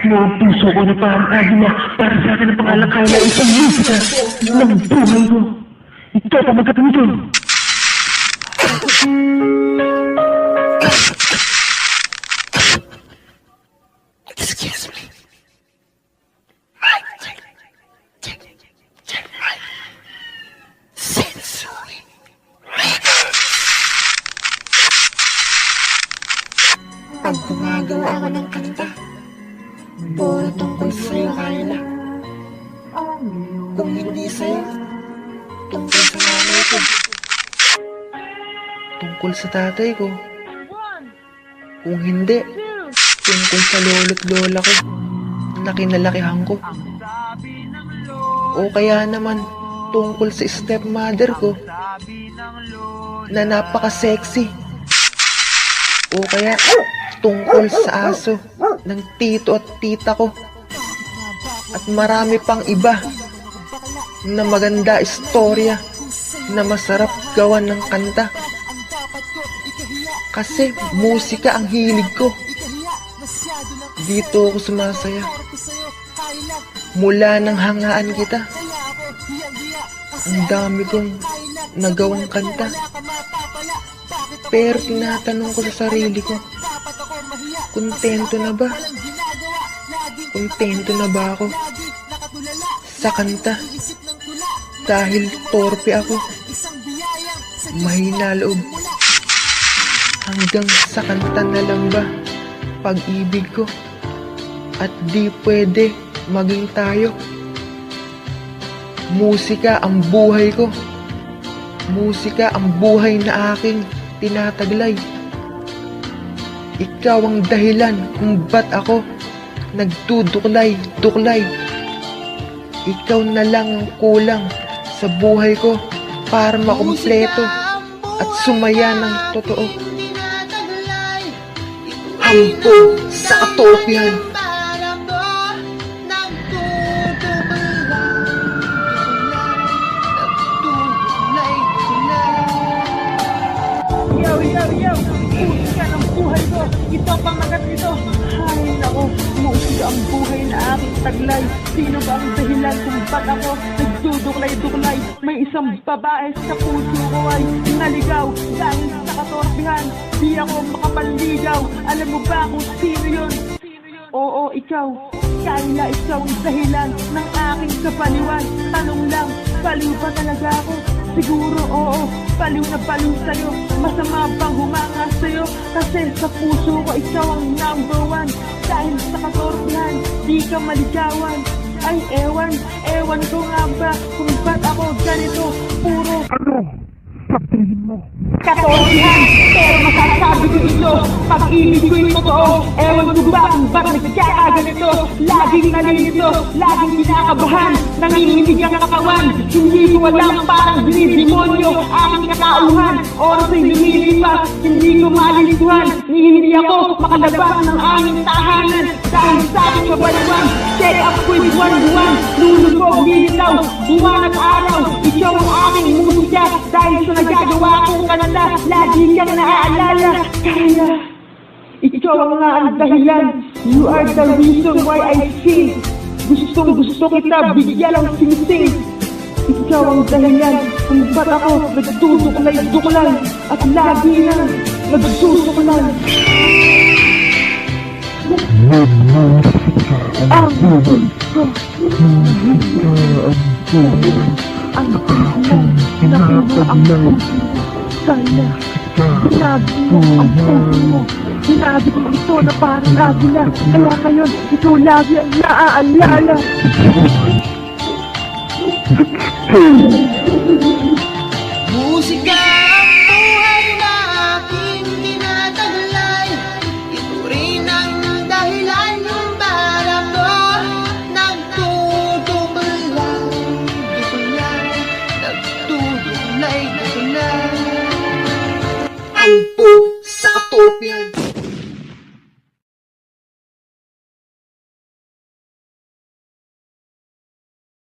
Ang puso ko na parang agila para sa akin ang pangalakay na isang musika ng buhay ko. Ito pa magkatanito. Excuse me. Check. Sensory. Pag gumagawa ako ng kanta, puro tungkol sa'yo, Kyla. Kung hindi sa'yo, tungkol sa nanay ko. Tungkol sa tatay ko. Kung hindi, tungkol sa lolo't lola ko na kinalakihan ko. O kaya naman, tungkol sa stepmother ko na napaka-sexy. O kaya, tungkol sa aso ng tito at tita ko. At marami pang iba na maganda istorya na masarap gawan ng kanta. Kasi musika ang hilig ko. Dito ako sumasaya. Mula nang hangaan kita, ang dami kong nagawang kanta. Pero tinatanong ko sa sarili ko, kontento na ba? Kontento na ba ako sa kanta? Dahil torpe ako, mahina loob. Hanggang sa kanta na lang ba pag-ibig ko? At di pwede maging tayo. Musika ang buhay ko. Musika ang buhay na aking tinataglay. Ikaw ang dahilan kung ba't ako nagtuduklay-duklay. Ikaw na lang ang kulang sa buhay ko para makumpleto at sumaya ng totoo. Hampo sa katopihan. Yo! Musika ng buhay ko! Ito ang pangagat nito! Ay, nako! Musika ang buhay na aking taglay! Sino ba ang dahilan kung ba't ako nagduduklay-duklay? May isang babae sa puso ko ay naligaw dahil sa katorbihan. Di ako makapanligaw. Alam mo ba kung sino yun? Oo, ikaw. Kyla, ikaw ang dahilan ng aking kapaliwan. Tanong lang, baliw ba talaga ako? Siguro, oo. Baliw na baliw sa'yo. Masama bang humanga sa'yo? Kasi sa puso ko ikaw ang number one. Dahil sa katorbihan, di ka maligawan. Ay, ewan ko nga ba kung ba't ako ganito. Puro sabihin mo katorbihan, pero masasabi ko ito, pag-ibig ko'y totoo. Ewan ko ba kung ba't nagkakaganito. Laging nalilito, laging kinakabahan, nanginginig ang katawan. Hindi ko alam, parang dinidemonyo aking katauhan. Oras ay lumilipas, hindi ko malilituhan. Hindi ako makalabas ng aming tahanan dahil sa aking kabaluan. Set up with one-one, lulubog, lilitaw, buwan at araw. Ikaw ang aking musika dahil sa nagagawa kong kanta, lagi kang naaalala. Kaya, ikaw ang nga ang dahilan. You are the reason why I sing. Gustong gusto kita, bigyan ng sing-sing. Ikaw ang dahilan kung ba't ako nagtutuklay-tuklay at lagi na nagsusuklay. Ang sana, sinabi mo ang puso mo. Sinabi ko ito na parang agila. Kaya ngayon, ito lagi ang naaalala.